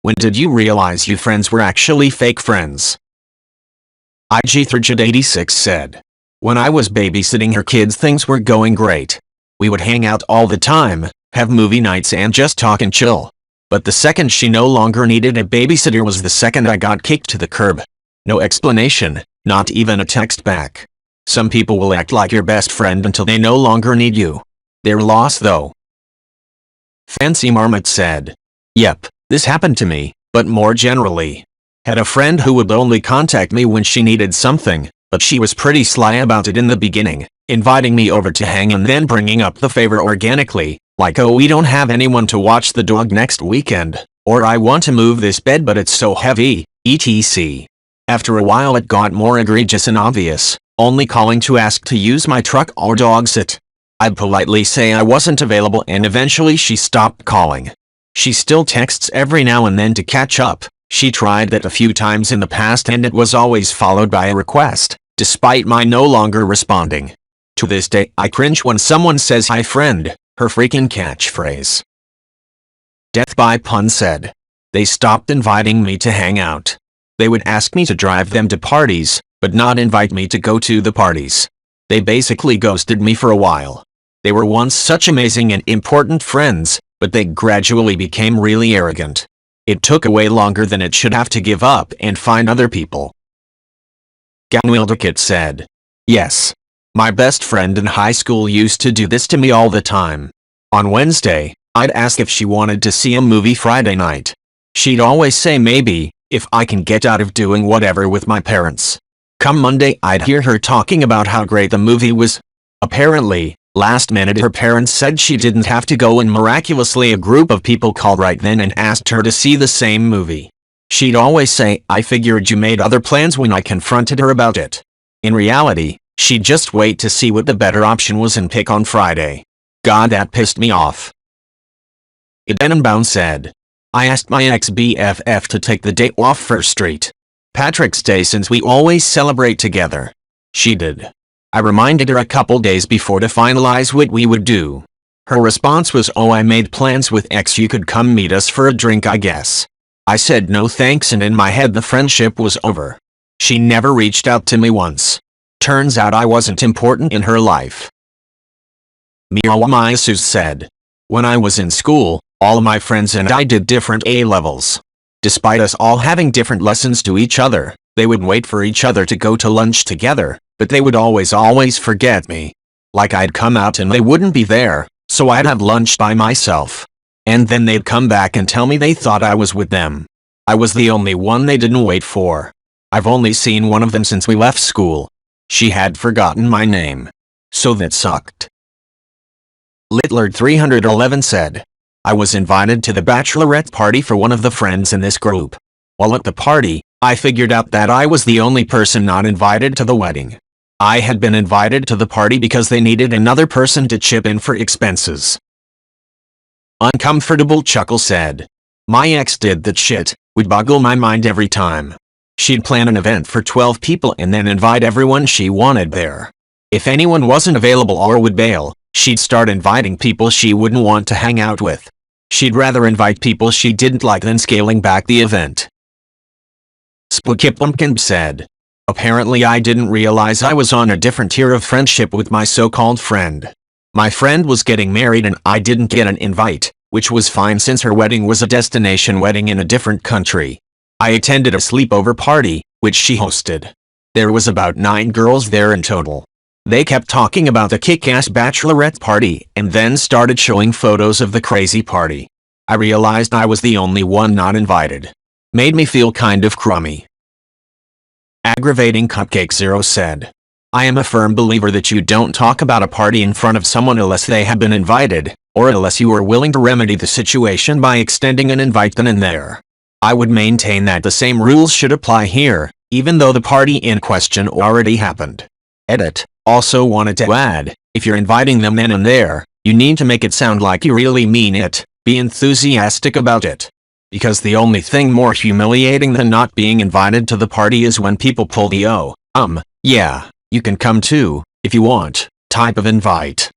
When did you realize you friends were actually fake friends? IG3J86 said. When I was babysitting her kids, things were going great. We would hang out all the time, have movie nights and just talk and chill. But the second she no longer needed a babysitter was the second I got kicked to the curb. No explanation, not even a text back. Some people will act like your best friend until they no longer need you. They're lost though. Fancy Marmot said. Yep, this happened to me, but more generally. Had a friend who would only contact me when she needed something, but she was pretty sly about it in the beginning, inviting me over to hang and then bringing up the favor organically, like oh we don't have anyone to watch the dog next weekend, or I want to move this bed but it's so heavy, etc. After a while it got more egregious and obvious, only calling to ask to use my truck or dog sit. I'd politely say I wasn't available and eventually she stopped calling. She still texts every now and then to catch up. She tried that a few times in the past and it was always followed by a request, despite my no longer responding. To this day I cringe when someone says hi friend, her freaking catchphrase. Death by Pun said. They stopped inviting me to hang out. They would ask me to drive them to parties, but not invite me to go to the parties. They basically ghosted me for a while. They were once such amazing and important friends, but they gradually became really arrogant. It took way longer than it should have to give up and find other people. Ganwildakit said. Yes. My best friend in high school used to do this to me all the time. On Wednesday, I'd ask if she wanted to see a movie Friday night. She'd always say maybe, if I can get out of doing whatever with my parents. Come Monday I'd hear her talking about how great the movie was. Apparently, last minute her parents said she didn't have to go and miraculously a group of people called right then and asked her to see the same movie. She'd always say, I figured you made other plans when I confronted her about it. In reality, she'd just wait to see what the better option was and pick on Friday. God, that pissed me off. Edenenbaum said. I asked my ex-BFF to take the day off for St. Patrick's Day since we always celebrate together. She did. I reminded her a couple days before to finalize what we would do. Her response was, oh I made plans with X, you could come meet us for a drink I guess. I said no thanks and in my head the friendship was over. She never reached out to me once. Turns out I wasn't important in her life. Miyawamiyasu said. When I was in school, all of my friends and I did different A-levels. Despite us all having different lessons to each other, they would wait for each other to go to lunch together, but they would always forget me. Like I'd come out and they wouldn't be there, so I'd have lunch by myself. And then they'd come back and tell me they thought I was with them. I was the only one they didn't wait for. I've only seen one of them since we left school. She had forgotten my name. So that sucked. Litlord311 said. I was invited to the bachelorette party for one of the friends in this group. While at the party, I figured out that I was the only person not invited to the wedding. I had been invited to the party because they needed another person to chip in for expenses. UncomfortableChump said. My ex did that shit, would boggle my mind every time. She'd plan an event for 12 people and then invite everyone she wanted there. If anyone wasn't available or would bail, she'd start inviting people she wouldn't want to hang out with. She'd rather invite people she didn't like than scaling back the event. SpookyPumpkin said. Apparently I didn't realize I was on a different tier of friendship with my so-called friend. My friend was getting married and I didn't get an invite, which was fine since her wedding was a destination wedding in a different country. I attended a sleepover party, which she hosted. There was about 9 girls there in total. They kept talking about the kick-ass bachelorette party and then started showing photos of the crazy party. I realized I was the only one not invited. Made me feel kind of crummy. Aggravating CupcakeZero said. I am a firm believer that you don't talk about a party in front of someone unless they have been invited, or unless you are willing to remedy the situation by extending an invite then and there. I would maintain that the same rules should apply here, even though the party in question already happened. Edit. Also wanted to add, if you're inviting them then and there, you need to make it sound like you really mean it, be enthusiastic about it. Because the only thing more humiliating than not being invited to the party is when people pull the yeah, you can come too, if you want, type of invite.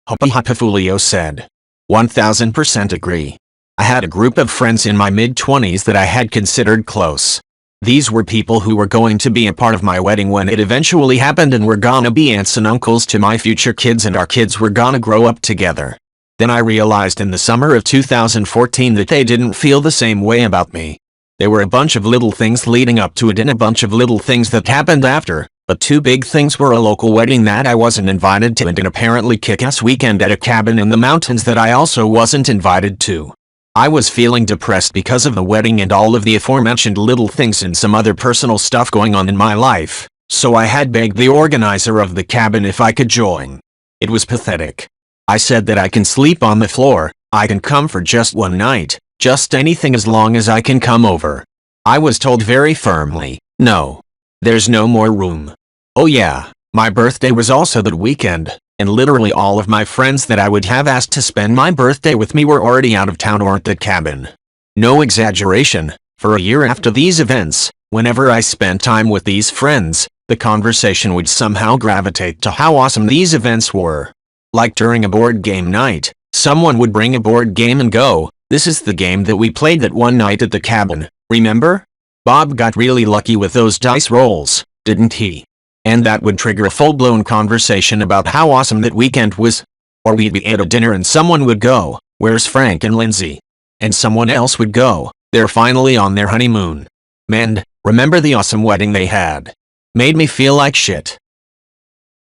Hoppy Hoppifulio said. 1000% agree. I had a group of friends in my mid-20s that I had considered close. These were people who were going to be a part of my wedding when it eventually happened and were gonna be aunts and uncles to my future kids, and our kids were gonna grow up together. Then I realized in the summer of 2014 that they didn't feel the same way about me. There were a bunch of little things leading up to it and a bunch of little things that happened after, but two big things were a local wedding that I wasn't invited to and an apparently kick-ass weekend at a cabin in the mountains that I also wasn't invited to. I was feeling depressed because of the wedding and all of the aforementioned little things and some other personal stuff going on in my life, so I had begged the organizer of the cabin if I could join. It was pathetic. I said that I can sleep on the floor, I can come for just one night, just anything as long as I can come over. I was told very firmly, no. There's no more room. Oh yeah, my birthday was also that weekend, and literally all of my friends that I would have asked to spend my birthday with me were already out of town or at the cabin. No exaggeration, for a year after these events, whenever I spent time with these friends, the conversation would somehow gravitate to how awesome these events were. Like during a board game night, someone would bring a board game and go, "This is the game that we played that one night at the cabin, remember? Bob got really lucky with those dice rolls, didn't he?" And that would trigger a full-blown conversation about how awesome that weekend was. Or we'd be at a dinner and someone would go, "Where's Frank and Lindsay?" And someone else would go, "They're finally on their honeymoon. Man, remember the awesome wedding they had? Made me feel like shit."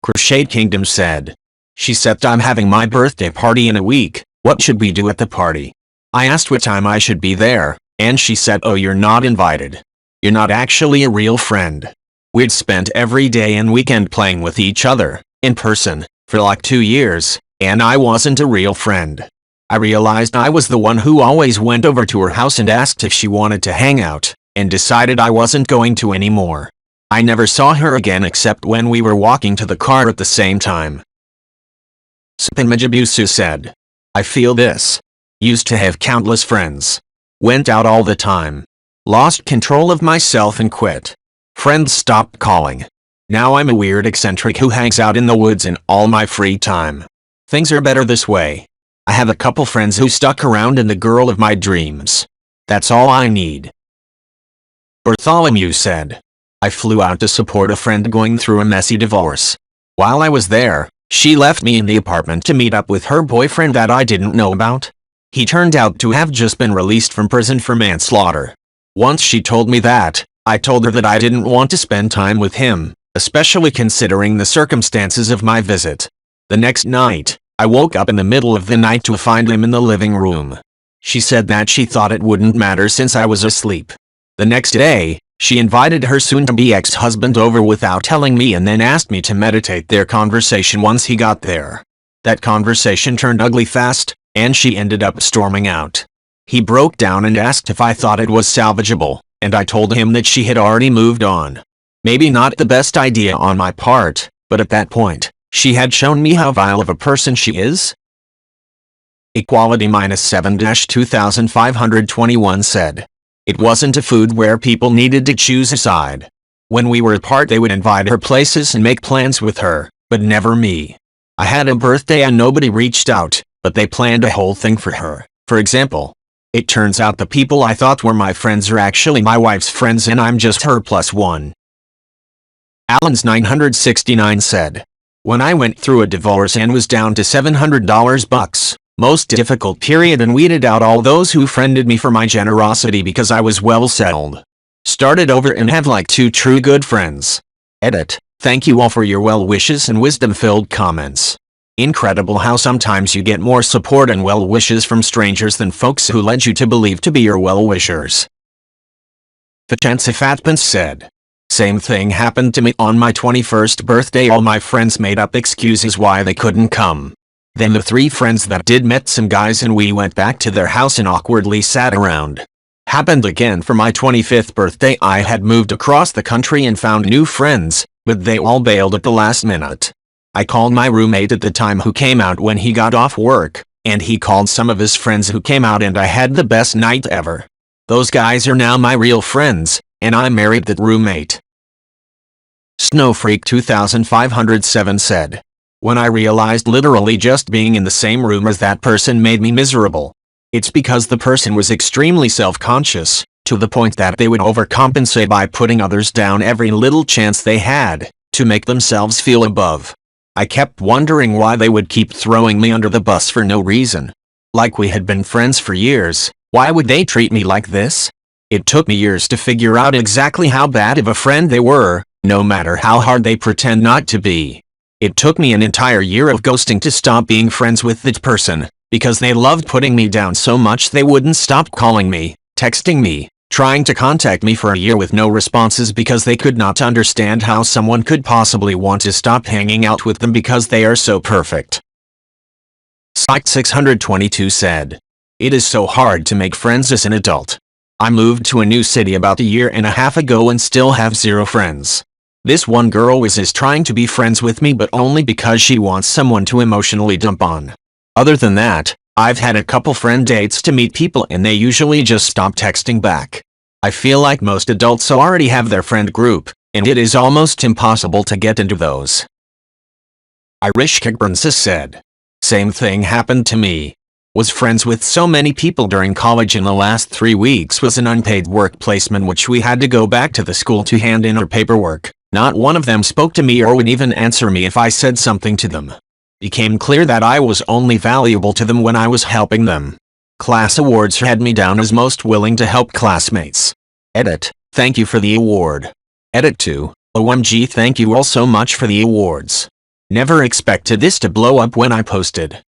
Crocheted Kingdoms said, "She said I'm having my birthday party in a week, what should we do at the party? I asked what time I should be there, and she said, oh, you're not invited. You're not actually a real friend." We'd spent every day and weekend playing with each other, in person, for like 2 years, and I wasn't a real friend. I realized I was the one who always went over to her house and asked if she wanted to hang out, and decided I wasn't going to anymore. I never saw her again except when we were walking to the car at the same time. Shibusu said, "I feel this. Used to have countless friends. Went out all the time. Lost control of myself and quit. Friends stopped calling. Now I'm a weird eccentric who hangs out in the woods in all my free time. Things are better this way. I have a couple friends who stuck around and the girl of my dreams. That's all I need." Bartholomew said, "I flew out to support a friend going through a messy divorce. While I was there, she left me in the apartment to meet up with her boyfriend that I didn't know about. He turned out to have just been released from prison for manslaughter. Once she told me that, I told her that I didn't want to spend time with him, especially considering the circumstances of my visit. The next night, I woke up in the middle of the night to find him in the living room. She said that she thought it wouldn't matter since I was asleep. The next day, she invited her soon-to-be ex-husband over without telling me and then asked me to meditate their conversation once he got there. That conversation turned ugly fast, and she ended up storming out. He broke down and asked if I thought it was salvageable, and I told him that she had already moved on. Maybe not the best idea on my part, but at that point, she had shown me how vile of a person she is. Equality-7-2521 said, "It wasn't a food where people needed to choose a side. When we were apart they would invite her places and make plans with her, but never me. I had a birthday and nobody reached out, but they planned a whole thing for her. For example, it turns out the people I thought were my friends are actually my wife's friends and I'm just her plus one." Allen's 969 said, "When I went through a divorce and was down to $700 bucks, most difficult period, and weeded out all those who friended me for my generosity because I was well settled. Started over and have like 2 true good friends. Edit, thank you all for your well wishes and wisdom-filled comments. Incredible how sometimes you get more support and well wishes from strangers than folks who led you to believe to be your well wishers." Fachansa Fatpence said, "Same thing happened to me on my 21st birthday. All my friends made up excuses why they couldn't come. Then the 3 friends that did met some guys and we went back to their house and awkwardly sat around. Happened again for my 25th birthday. I had moved across the country and found new friends, but they all bailed at the last minute. I called my roommate at the time who came out when he got off work, and he called some of his friends who came out and I had the best night ever. Those guys are now my real friends, and I married that roommate." Snowfreak 2507 said, "When I realized literally just being in the same room as that person made me miserable. It's because the person was extremely self-conscious, to the point that they would overcompensate by putting others down every little chance they had, to make themselves feel above. I kept wondering why they would keep throwing me under the bus for no reason. Like we had been friends for years, why would they treat me like this? It took me years to figure out exactly how bad of a friend they were, no matter how hard they pretend not to be. It took me an entire year of ghosting to stop being friends with that person, because they loved putting me down so much they wouldn't stop calling me, texting me, trying to contact me for a year with no responses because they could not understand how someone could possibly want to stop hanging out with them because they are so perfect. Psych 622 said, "It is so hard to make friends as an adult. I moved to a new city about a year and a half ago and still have 0 friends. This one girl is trying to be friends with me but only because she wants someone to emotionally dump on. Other than that, I've had a couple friend dates to meet people and they usually just stop texting back. I feel like most adults already have their friend group, and it is almost impossible to get into those." Irish cagbonsis said, "Same thing happened to me. Was friends with so many people during college and the last 3 weeks was an unpaid work placement which we had to go back to the school to hand in our paperwork. Not one of them spoke to me or would even answer me if I said something to them. Became clear that I was only valuable to them when I was helping them. Class awards had me down as most willing to help classmates. Edit, thank you for the award. Edit 2, OMG thank you all so much for the awards. Never expected this to blow up when I posted."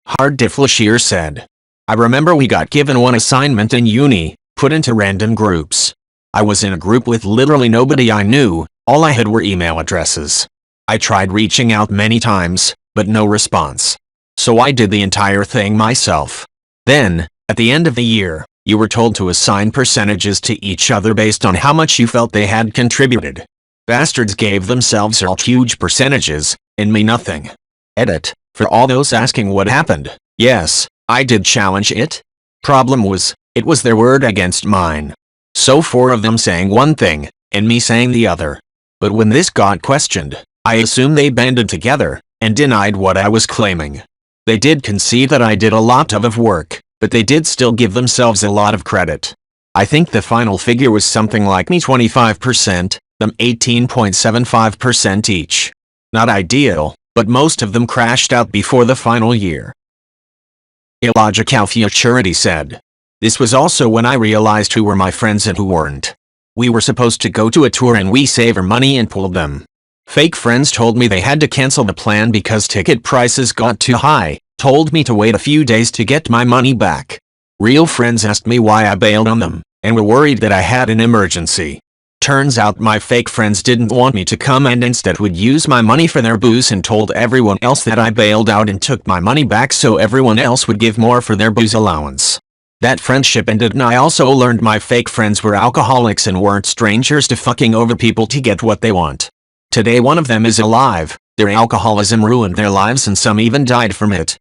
Hard differentsheer said, "I remember we got given one assignment in uni, put into random groups. I was in a group with literally nobody I knew, all I had were email addresses. I tried reaching out many times, but no response. So I did the entire thing myself. Then, at the end of the year, you were told to assign percentages to each other based on how much you felt they had contributed. Bastards gave themselves all huge percentages, and me nothing. Edit, for all those asking what happened, yes, I did challenge it. Problem was, it was their word against mine. So 4 of them saying one thing, and me saying the other. But when this got questioned, I assumed they banded together, and denied what I was claiming. They did concede that I did a lot of work, but they did still give themselves a lot of credit. I think the final figure was something like me 25%, them 18.75% each. Not ideal, but most of them crashed out before the final year." Illogical Futurity said, "This was also when I realized who were my friends and who weren't. We were supposed to go to a tour and we saved our money and pulled them. Fake friends told me they had to cancel the plan because ticket prices got too high, told me to wait a few days to get my money back. Real friends asked me why I bailed on them, and were worried that I had an emergency. Turns out my fake friends didn't want me to come and instead would use my money for their booze and told everyone else that I bailed out and took my money back so everyone else would give more for their booze allowance. That friendship ended and I also learned my fake friends were alcoholics and weren't strangers to fucking over people to get what they want. Today one of them is alive, their alcoholism ruined their lives and some even died from it."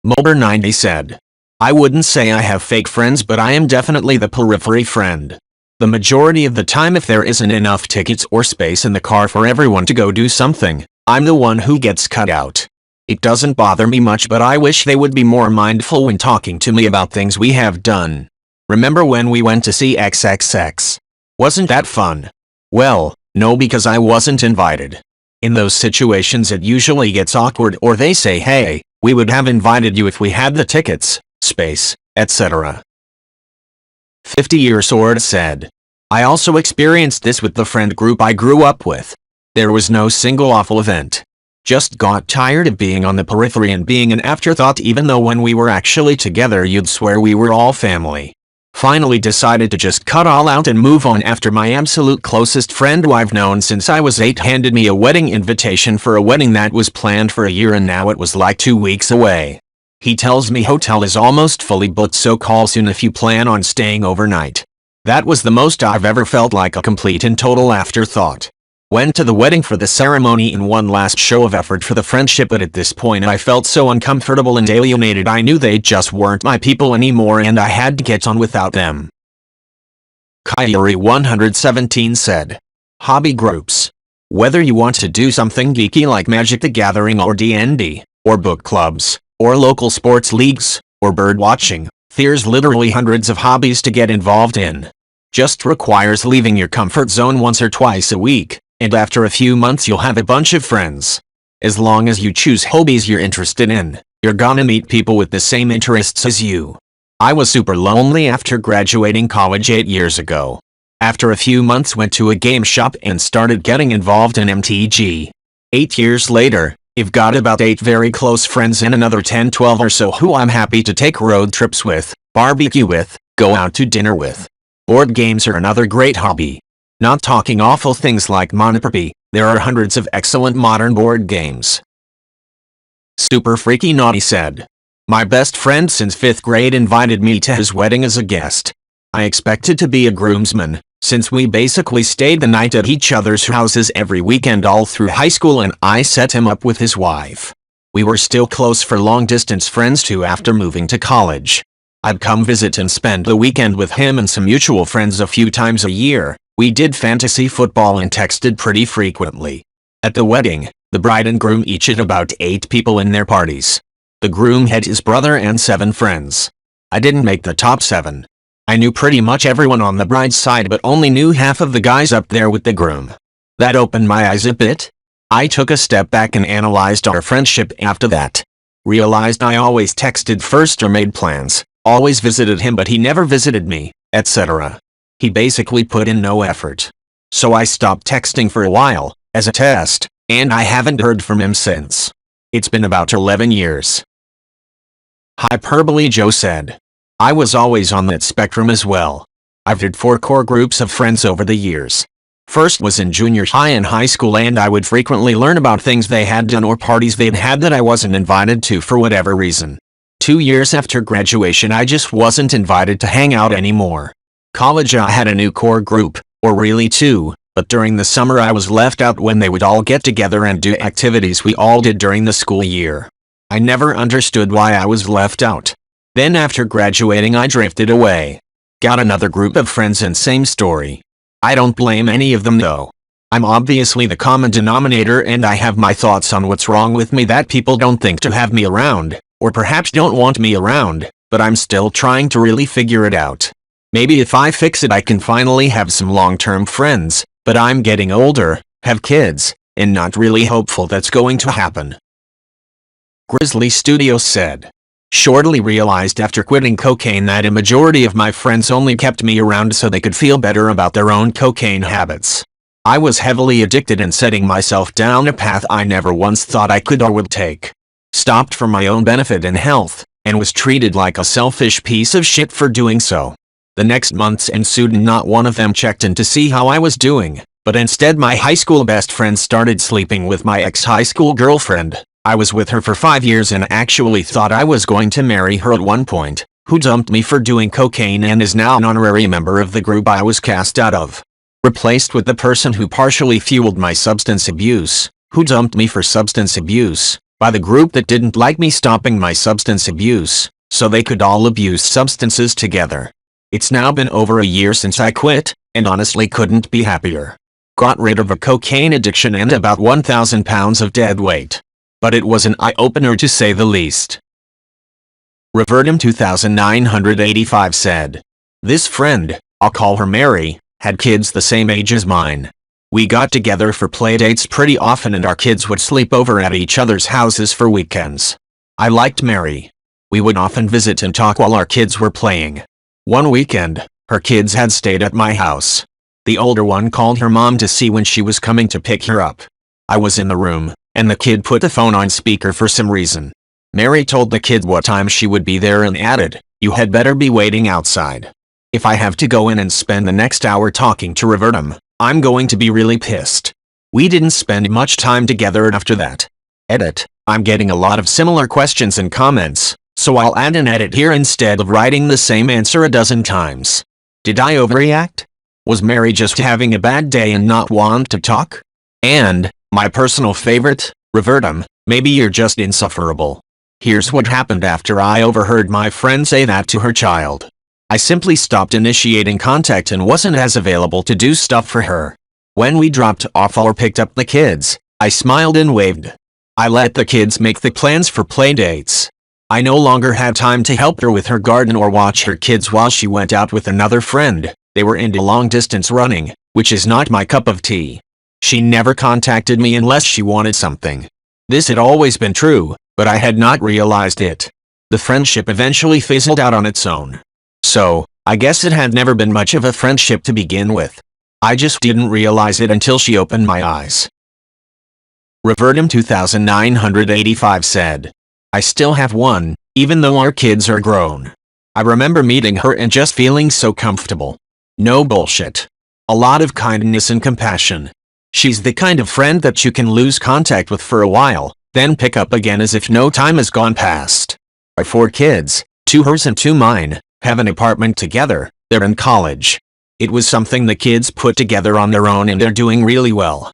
Mulder90 said, "I wouldn't say I have fake friends but I am definitely the periphery friend. The majority of the time if there isn't enough tickets or space in the car for everyone to go do something, I'm the one who gets cut out. It doesn't bother me much but I wish they would be more mindful when talking to me about things we have done. Remember when we went to see XXX? Wasn't that fun? Well, no because I wasn't invited. In those situations it usually gets awkward or they say hey, we would have invited you if we had the tickets, space, etc." 50-year sword said, "I also experienced this with the friend group I grew up with. There was no single awful event. Just got tired of being on the periphery and being an afterthought even though when we were actually together you'd swear we were all family. Finally decided to just cut all out and move on after my absolute closest friend who I've known since I was 8 handed me a wedding invitation for a wedding that was planned for a year and now it was like 2 weeks away. He tells me hotel is almost fully booked so call soon if you plan on staying overnight. That was the most I've ever felt like a complete and total afterthought. Went to the wedding for the ceremony in one last show of effort for the friendship but at this point I felt so uncomfortable and alienated I knew they just weren't my people anymore and I had to get on without them." Kyrie 117 said, "Hobby groups. Whether you want to do something geeky like Magic the Gathering or D&D, or book clubs, or local sports leagues, or bird watching. There's literally hundreds of hobbies to get involved in. Just requires leaving your comfort zone once or twice a week, and after a few months you'll have a bunch of friends. As long as you choose hobbies you're interested in, you're gonna meet people with the same interests as you. I was super lonely after graduating college 8 years ago. After a few months went to a game shop and started getting involved in MTG. 8 years later, I've got about 8 very close friends and another 10-12 or so who I'm happy to take road trips with, barbecue with, go out to dinner with. Board games are another great hobby. Not talking awful things like Monopoly, there are hundreds of excellent modern board games. Super Freaky Naughty said, my best friend since 5th grade invited me to his wedding as a guest. I expected to be a groomsman, since we basically stayed the night at each other's houses every weekend all through high school, and I set him up with his wife. We were still close for long-distance friends too after moving to college. I'd come visit and spend the weekend with him and some mutual friends a few times a year. We did fantasy football and texted pretty frequently. At the wedding, the bride and groom each had about 8 people in their parties. The groom had his brother and 7 friends. I didn't make the top 7. I knew pretty much everyone on the bride's side but only knew half of the guys up there with the groom. That opened my eyes a bit. I took a step back and analyzed our friendship after that. Realized I always texted first or made plans, always visited him but he never visited me, etc. He basically put in no effort. So I stopped texting for a while, as a test, and I haven't heard from him since. It's been about 11 years. Hyperbole Joe said, I was always on that spectrum as well. I've had 4 core groups of friends over the years. First was in junior high and high school, and I would frequently learn about things they had done or parties they'd had that I wasn't invited to for whatever reason. 2 years after graduation I just wasn't invited to hang out anymore. College I had a new core group, or really 2, but during the summer I was left out when they would all get together and do activities we all did during the school year. I never understood why I was left out. Then after graduating I drifted away. Got another group of friends and same story. I don't blame any of them though. I'm obviously the common denominator and I have my thoughts on what's wrong with me that people don't think to have me around, or perhaps don't want me around, but I'm still trying to really figure it out. Maybe if I fix it I can finally have some long-term friends, but I'm getting older, have kids, and not really hopeful that's going to happen. Grizzly Studios said, shortly realized after quitting cocaine that a majority of my friends only kept me around so they could feel better about their own cocaine habits. I was heavily addicted and setting myself down a path I never once thought I could or would take. Stopped for my own benefit and health, and was treated like a selfish piece of shit for doing so. The next months ensued and not one of them checked in to see how I was doing, but instead my high school best friend started sleeping with my ex-high school girlfriend. I was with her for 5 years and actually thought I was going to marry her at one point, who dumped me for doing cocaine and is now an honorary member of the group I was cast out of. Replaced with the person who partially fueled my substance abuse, who dumped me for substance abuse, by the group that didn't like me stopping my substance abuse, so they could all abuse substances together. It's now been over a year since I quit, and honestly couldn't be happier. Got rid of a cocaine addiction and about 1,000 pounds of dead weight. But it was an eye-opener to say the least. Revertum 2985 said, this friend, I'll call her Mary, had kids the same age as mine. We got together for play dates pretty often and our kids would sleep over at each other's houses for weekends. I liked Mary. We would often visit and talk while our kids were playing. One weekend, her kids had stayed at my house. The older one called her mom to see when she was coming to pick her up. I was in the room, and the kid put the phone on speaker for some reason. Mary told the kid what time she would be there and added, you had better be waiting outside. If I have to go in and spend the next hour talking to Revertum, I'm going to be really pissed. We didn't spend much time together after that. Edit, I'm getting a lot of similar questions and comments, so I'll add an edit here instead of writing the same answer a dozen times. Did I overreact? Was Mary just having a bad day and not want to talk? And, my personal favorite, Revertum, maybe you're just insufferable. Here's what happened after I overheard my friend say that to her child. I simply stopped initiating contact and wasn't as available to do stuff for her. When we dropped off or picked up the kids, I smiled and waved. I let the kids make the plans for play dates. I no longer had time to help her with her garden or watch her kids while she went out with another friend. They were into long-distance running, which is not my cup of tea. She never contacted me unless she wanted something. This had always been true, but I had not realized it. The friendship eventually fizzled out on its own. So, I guess it had never been much of a friendship to begin with. I just didn't realize it until she opened my eyes. Revertum 2985 said, I still have one, even though our kids are grown. I remember meeting her and just feeling so comfortable. No bullshit. A lot of kindness and compassion. She's the kind of friend that you can lose contact with for a while, then pick up again as if no time has gone past. Our 4 kids, 2 hers and 2 mine, have an apartment together. They're in college. It was something the kids put together on their own and they're doing really well.